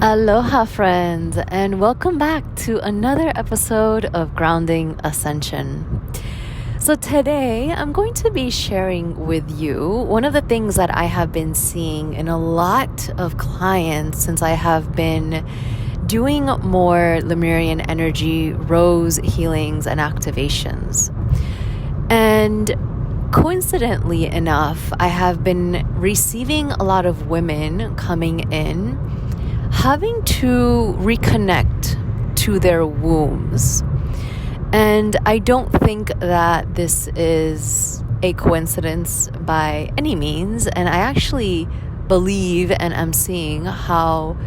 Aloha, friends, and welcome back to another episode of Grounding Ascension. So today I'm going to be sharing with you one of the things that I have been seeing in a lot of clients since I have been doing more Lemurian energy, rose healings, and activations. And coincidentally enough, I have been receiving a lot of women coming in having to reconnect to their wombs. And I don't think that this is a coincidence by any means. And I actually believe and am seeing how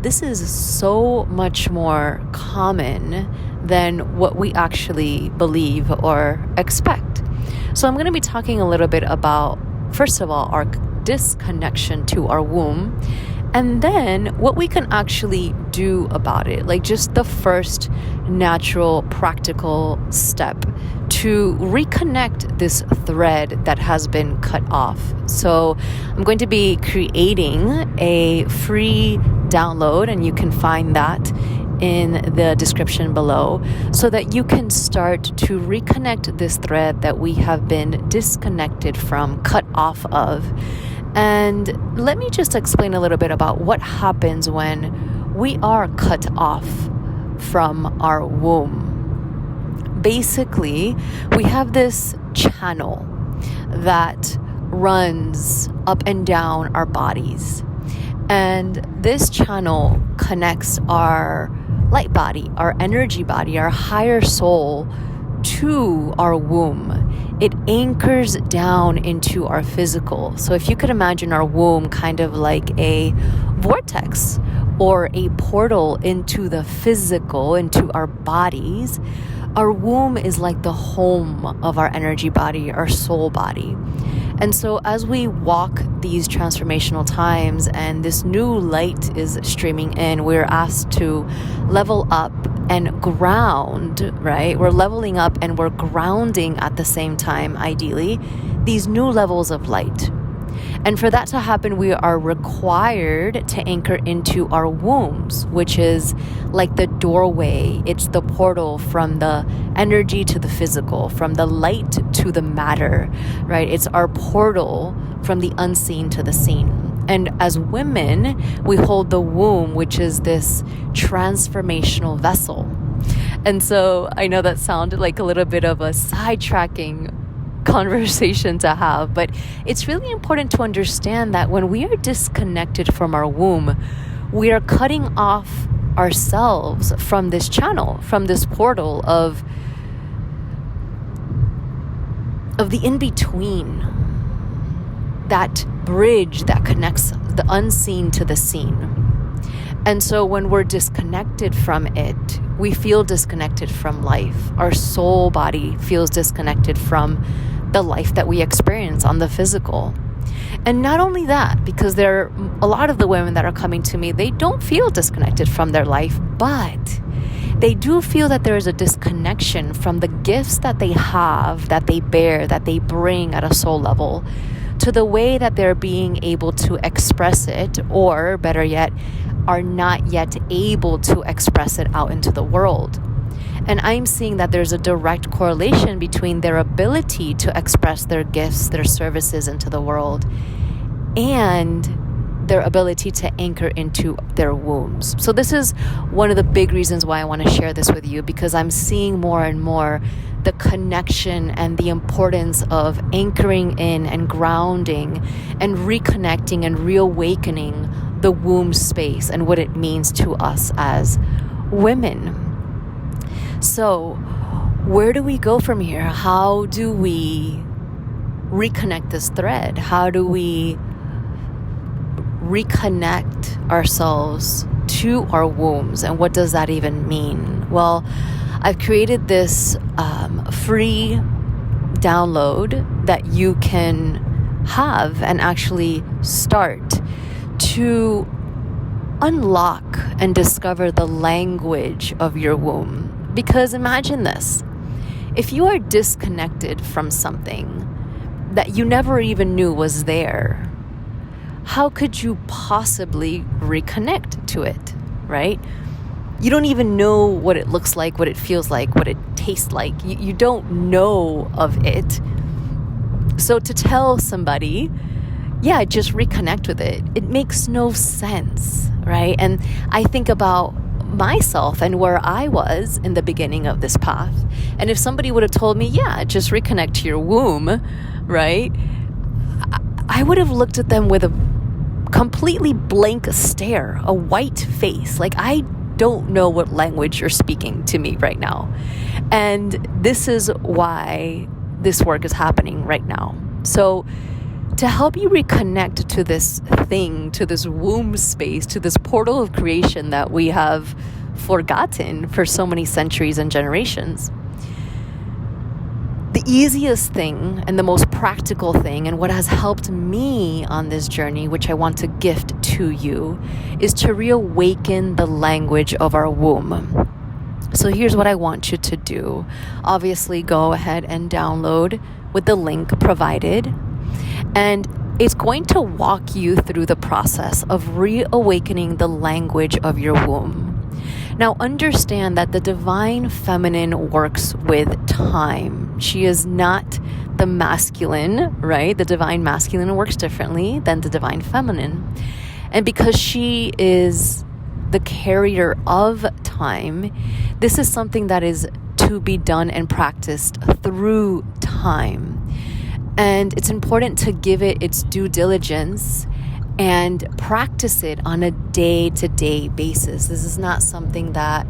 this is so much more common than what we actually believe or expect. So I'm going to be talking a little bit about, first of all, our disconnection to our womb, and then what we can actually do about it, like just the first natural, practical step to reconnect this thread that has been cut off. So I'm going to be creating a free download, and you can find that in the description below, so that you can start to reconnect this thread that we have been disconnected from, cut off of. And let me just explain a little bit about what happens when we are cut off from our womb. Basically, we have this channel that runs up and down our bodies. And this channel connects our light body, our energy body, our higher soul to our womb. It anchors down into our physical. So if you could imagine our womb kind of like a vortex or a portal into the physical, into our bodies, our womb is like the home of our energy body, our soul body. And so as we walk these transformational times and this new light is streaming in, we're asked to level up and ground, right? We're leveling up and we're grounding at the same time, ideally, these new levels of light. And for that to happen, we are required to anchor into our wombs, which is like the doorway. It's the portal from the energy to the physical, from the light to the matter, right? It's our portal from the unseen to the seen. And as women, we hold the womb, which is this transformational vessel. And so I know that sounded like a little bit of a sidetracking conversation to have, but it's really important to understand that when we are disconnected from our womb, we are cutting off ourselves from this channel, from this portal of the in-between, that bridge that connects the unseen to the seen. And so when we're disconnected from it, we feel disconnected from life. Our soul body feels disconnected from the life that we experience on the physical. And not only that, because there are a lot of the women that are coming to me, they don't feel disconnected from their life, but they do feel that there is a disconnection from the gifts that they have, that they bear, that they bring at a soul level, to the way that they're being able to express it, or better yet, are not yet able to express it out into the world. And I'm seeing that there's a direct correlation between their ability to express their gifts, their services into the world, and their ability to anchor into their wombs. So this is one of the big reasons why I want to share this with you, because I'm seeing more and more the connection and the importance of anchoring in and grounding and reconnecting and reawakening the womb space and what it means to us as women. So where do we go from here? How do we reconnect this thread? How do we reconnect ourselves to our wombs? And what does that even mean? Well, I've created this free download that you can have and actually start to unlock and discover the language of your womb. Because imagine this, if you are disconnected from something that you never even knew was there, how could you possibly reconnect to it? right? You don't even know what it looks like, what it feels like, what it tastes like. You don't know of it. So to tell somebody, yeah, just reconnect with it, it makes no sense, right? And I think about myself and where I was in the beginning of this path. And if somebody would have told me, yeah, just reconnect to your womb, right? I would have looked at them with a completely blank stare, a white face. Like, I don't know what language you're speaking to me right now. And this is why this work is happening right now. So to help you reconnect to this thing, to this womb space, to this portal of creation that we have forgotten for so many centuries and generations, the easiest thing and the most practical thing, and what has helped me on this journey, which I want to gift to you, is to reawaken the language of our womb. So here's what I want you to do. Obviously, go ahead and download with the link provided. And it's going to walk you through the process of reawakening the language of your womb. Now, understand that the divine feminine works with time. She is not the masculine, right? The divine masculine works differently than the divine feminine. And because she is the carrier of time, this is something that is to be done and practiced through time. And it's important to give it its due diligence and practice it on a day-to-day basis. This is not something that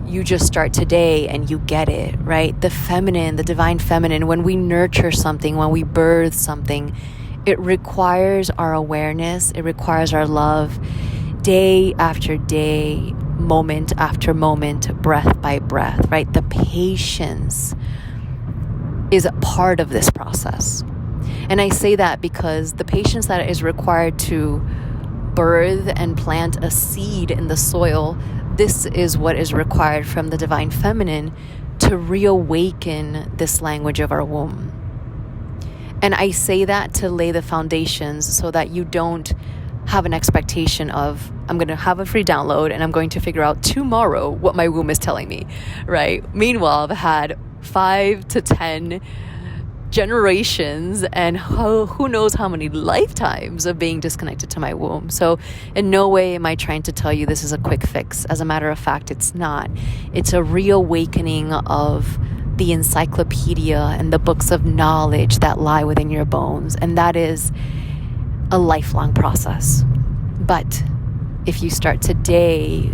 you just start today and you get it, right? The feminine, the divine feminine, when we nurture something, when we birth something, it requires our awareness, it requires our love, day after day, moment after moment, breath by breath, right? The patience is a part of this process. And I say that because the patience that is required to birth and plant a seed in the soil, this is what is required from the divine feminine to reawaken this language of our womb. And I say that to lay the foundations so that you don't have an expectation of, I'm going to have a free download and I'm going to figure out tomorrow what my womb is telling me, right? Meanwhile, I've had 5 to 10 generations and who knows how many lifetimes of being disconnected to my womb. So in no way am I trying to tell you this is a quick fix. As a matter of fact, it's not. It's a reawakening of the encyclopedia and the books of knowledge that lie within your bones. And that is a lifelong process. But if you start today,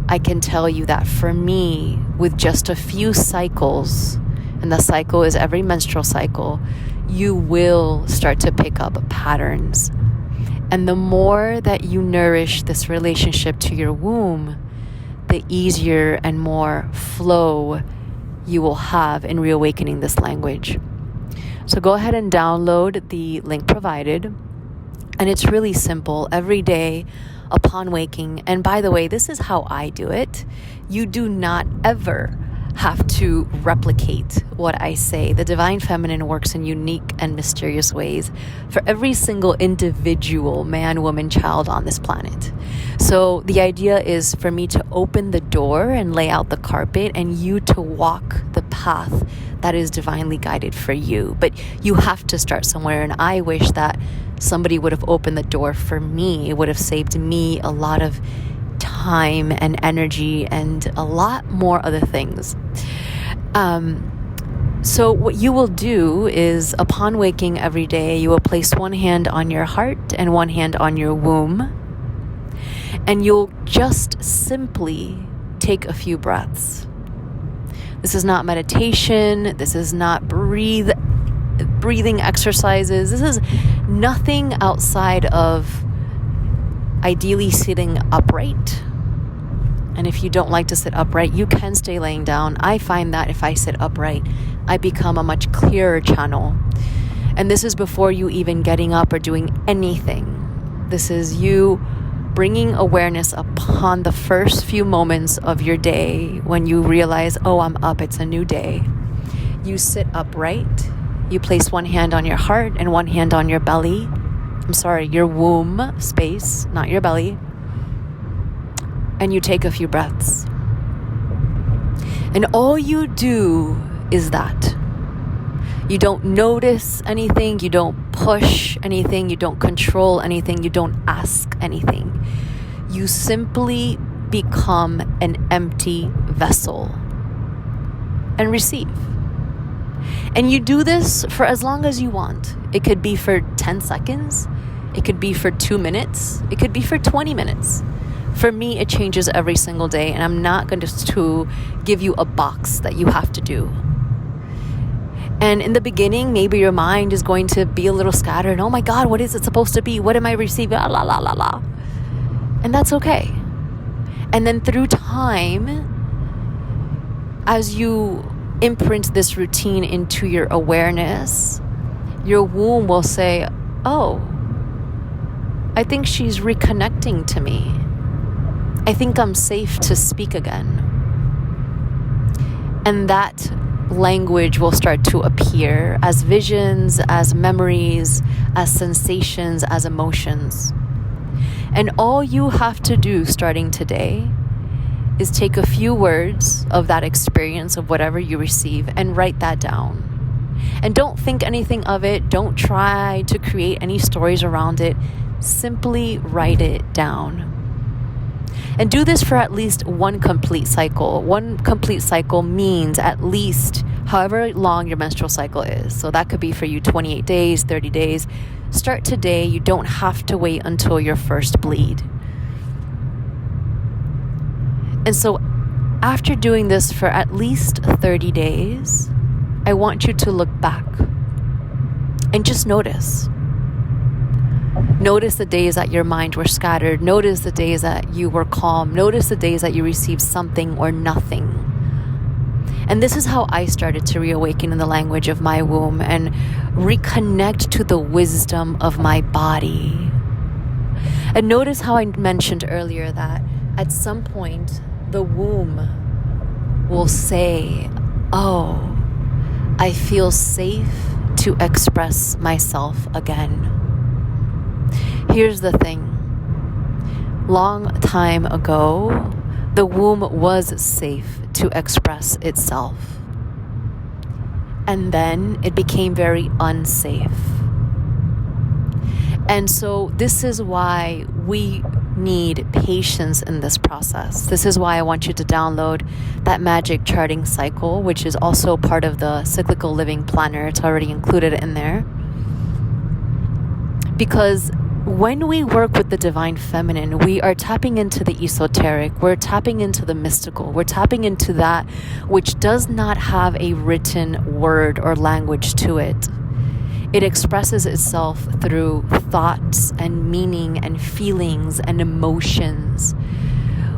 I can tell you that for me, with just a few cycles, and the cycle is every menstrual cycle, you will start to pick up patterns. And the more that you nourish this relationship to your womb, the easier and more flow you will have in reawakening this language. So go ahead and download the link provided. And it's really simple. Every day upon waking, and by the way, this is how I do it. You do not ever have to replicate what I say. The divine feminine works in unique and mysterious ways for every single individual man, woman, child on this planet. So the idea is for me to open the door and lay out the carpet and you to walk the path that is divinely guided for you. But you have to start somewhere, and I wish that somebody would have opened the door for me. It would have saved me a lot of time and energy and a lot more other things. So what you will do is, upon waking every day, you will place one hand on your heart and one hand on your womb, and you'll just simply take a few breaths. This is not meditation. This is not breathing exercises. This is nothing outside of ideally sitting upright. And if you don't like to sit upright, you can stay laying down. I find that if I sit upright, I become a much clearer channel. And this is before you even getting up or doing anything. This is you bringing awareness upon the first few moments of your day when you realize, oh, I'm up, it's a new day. You sit upright. You place one hand on your heart and one hand on your belly. Your womb space, not your belly. and you take a few breaths. And all you do is that. You don't notice anything, you don't push anything, you don't control anything, you don't ask anything. You simply become an empty vessel and receive. And you do this for as long as you want. It could be for 10 seconds, it could be for 2 minutes, it could be for 20 minutes. For me, it changes every single day, and I'm not going to give you a box that you have to do. And in the beginning, maybe your mind is going to be a little scattered. Oh my God, what is it supposed to be? What am I receiving? La, la, la, la. And that's okay. And then through time, as you imprint this routine into your awareness, your womb will say, oh, I think she's reconnecting to me. I think I'm safe to speak again. And that language will start to appear as visions, as memories, as sensations, as emotions. And all you have to do starting today is take a few words of that experience of whatever you receive and write that down. And don't think anything of it. Don't try to create any stories around it. Simply write it down. And do this for at least one complete cycle. One complete cycle means at least however long your menstrual cycle is. So that could be for you 28 days, 30 days. Start today. You don't have to wait until your first bleed. And so after doing this for at least 30 days, I want you to look back and just notice. Notice the days that your mind were scattered. Notice the days that you were calm. Notice the days that you received something or nothing. And this is how I started to reawaken in the language of my womb and reconnect to the wisdom of my body. And notice how I mentioned earlier that at some point the womb will say, oh, I feel safe to express myself again. Here's the thing. Long time ago, the womb was safe to express itself. And then it became very unsafe. And so this is why we need patience in this process. This is why I want you to download that magic charting cycle, which is also part of the cyclical living planner. It's already included in there. Because when we work with the divine feminine, we are tapping into the esoteric, we're tapping into the mystical, we're tapping into that which does not have a written word or language to it. It expresses itself through thoughts and meaning and feelings and emotions,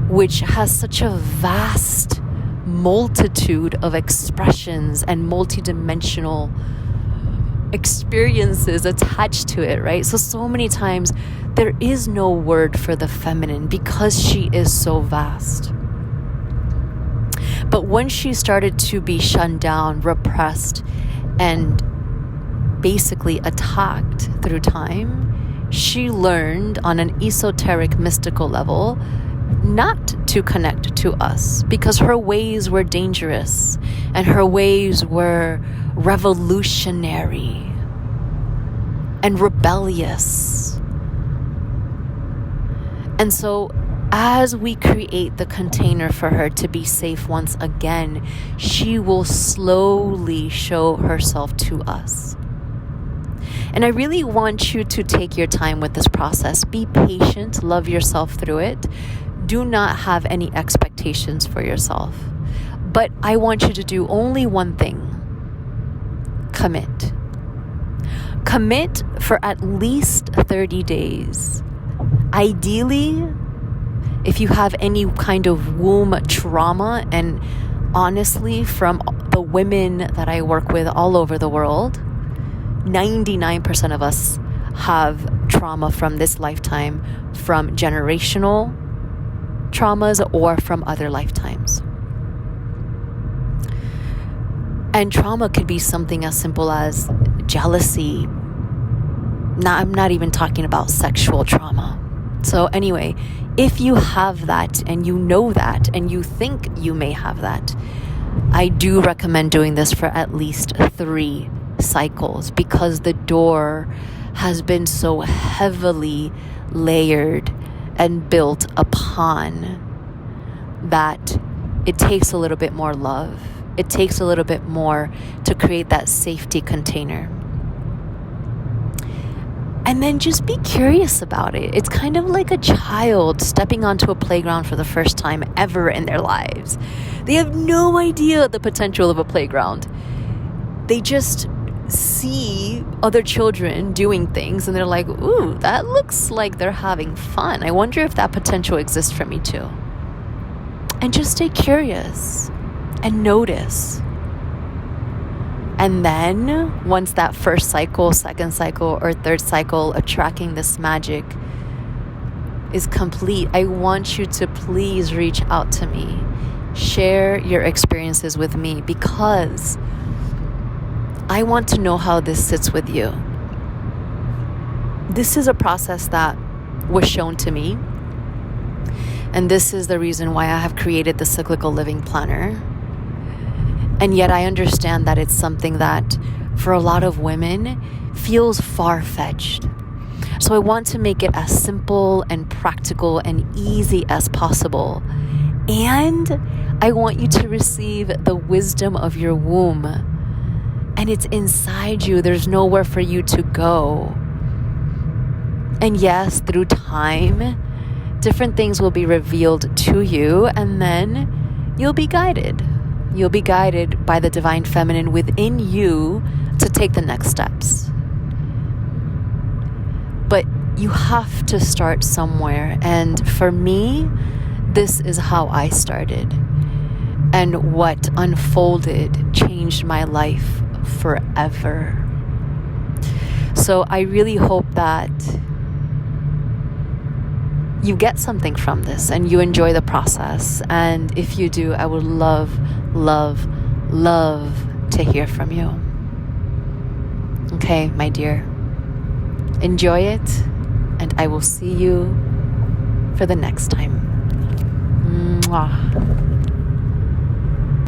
which has such a vast multitude of expressions and multidimensional experiences attached to it, right? So many times there is no word for the feminine because she is so vast. But when she started to be shunned down, repressed, and basically attacked through time, she learned on an esoteric mystical level not to connect to us because her ways were dangerous and her ways were revolutionary and rebellious. And so as we create the container for her to be safe once again, she will slowly show herself to us. And I really want you to take your time with this process. Be patient, love yourself through it. Do not have any expectations for yourself. But I want you to do only one thing. Commit. Commit for at least 30 days. Ideally, if you have any kind of womb trauma, and honestly, from the women that I work with all over the world, 99% of us have trauma from this lifetime, from generational traumas or from other lifetimes. And trauma could be something as simple as jealousy. I'm not even talking about sexual trauma. So anyway, If you have that and you know that and you think you may have that, I do recommend doing this for at least 3 cycles, because the door has been so heavily layered and built upon that it takes a little bit more love. It takes a little bit more to create that safety container. And then just be curious about it. It's kind of like a child stepping onto a playground for the first time ever in their lives. They have no idea the potential of a playground. They just see other children doing things and they're like, ooh, that looks like they're having fun. I wonder if that potential exists for me too. And just stay curious and notice. And then once that first cycle, second cycle, or third cycle of tracking this magic is complete, I want you to please reach out to me. Share your experiences with me, because I want to know how this sits with you. This is a process that was shown to me. And this is the reason why I have created the Cyclical Living Planner. And yet I understand that it's something that for a lot of women feels far-fetched. So I want to make it as simple and practical and easy as possible. And I want you to receive the wisdom of your womb. And it's inside you. There's nowhere for you to go. And yes, through time, different things will be revealed to you, and then you'll be guided. You'll be guided by the divine feminine within you to take the next steps. But you have to start somewhere. And for me, this is how I started. And what unfolded changed my life forever. So I really hope that you get something from this and you enjoy the process. And if you do, I would love, love, love to hear from you. Okay, my dear. Enjoy it, and I will see you for the next time. Mwah.